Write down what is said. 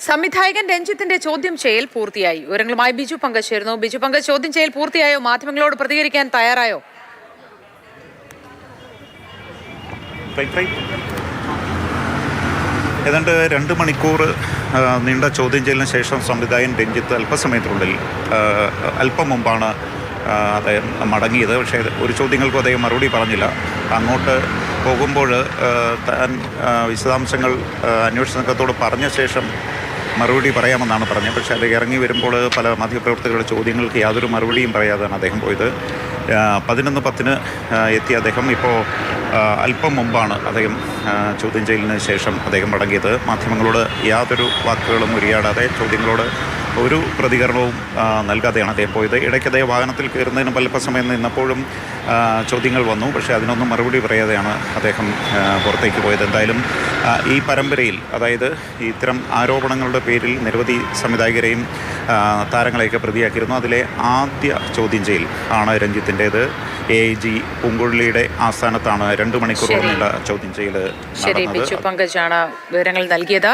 സംവിധായകൻ രഞ്ജിത്തിന്റെ ചോദ്യം ചെയ്യൽ പൂർത്തിയായി. വിവരങ്ങളുമായി ബിജു പങ്കജ് ചേരുന്നു. ബിജു പങ്കജ്, ചോദ്യം ചെയ്യൽ പൂർത്തിയായോ? മാധ്യമങ്ങളോട് പ്രതികരിക്കാൻ തയ്യാറായോ? ഏതാണ്ട് 2 മണിക്കൂർ നീണ്ട ചോദ്യം ചെയ്യലിന് ശേഷം സംവിധായകൻ രഞ്ജിത്ത് അല്പസമയത്തിനുള്ളിൽ അല്പം മുമ്പാണ് അദ്ദേഹം മടങ്ങിയത്. പക്ഷേ ഒരു ചോദ്യങ്ങൾക്കും അദ്ദേഹം മറുപടി പറഞ്ഞില്ല. അങ്ങോട്ട് പോകുമ്പോൾ താൻ വിശദാംശങ്ങൾ അന്വേഷണ സംഘത്തോട് പറഞ്ഞ ശേഷം മറുപടി പറയാമെന്നാണ് പറഞ്ഞത്. പക്ഷേ അത് ഇറങ്ങി വരുമ്പോൾ പല മാധ്യമപ്രവർത്തകരുടെ ചോദ്യങ്ങൾക്ക് യാതൊരു മറുപടിയും പറയാതെയാണ് അദ്ദേഹം പോയത്. 11:10 എത്തിയ അദ്ദേഹം ഇപ്പോൾ അല്പം മുമ്പാണ് അദ്ദേഹം ചോദ്യം ചെയ്യലിന് ശേഷം അദ്ദേഹം മടങ്ങിയത്. മാധ്യമങ്ങളോട് യാതൊരു വാക്കുകളും ഉരിയാടാതെ ചോദ്യങ്ങളോട് ഒരു പ്രതികരണവും നൽകാതെയാണ് അദ്ദേഹം പോയത്. ഇടയ്ക്ക് അദ്ദേഹം വാഹനത്തിൽ കയറുന്നതിന് അല്പസമയം നിന്നപ്പോഴും ചോദ്യങ്ങൾ വന്നു. പക്ഷേ അതിനൊന്നും മറുപടി പറയാതെയാണ് അദ്ദേഹം പുറത്തേക്ക് പോയത്. എന്തായാലും ഈ പരമ്പരയിൽ, അതായത് ഇത്തരം ആരോപണങ്ങളുടെ പേരിൽ നിരവധി സംവിധായകരെയും താരങ്ങളെയൊക്കെ പ്രതിയാക്കിയിരുന്നു. അതിലെ ആദ്യ ചോദ്യം ചെയ്യൽ ആണ് രഞ്ജിത്തിൻ്റേത്. AIG പൂങ്കുഴലിയുടെ ആസ്ഥാനത്താണ് 2 മണിക്കൂറോളം നീണ്ട ചോദ്യം ചെയ്യൽ നടന്നത്. ബിജു പങ്കജാണ് വിവരങ്ങൾ നൽകിയത്.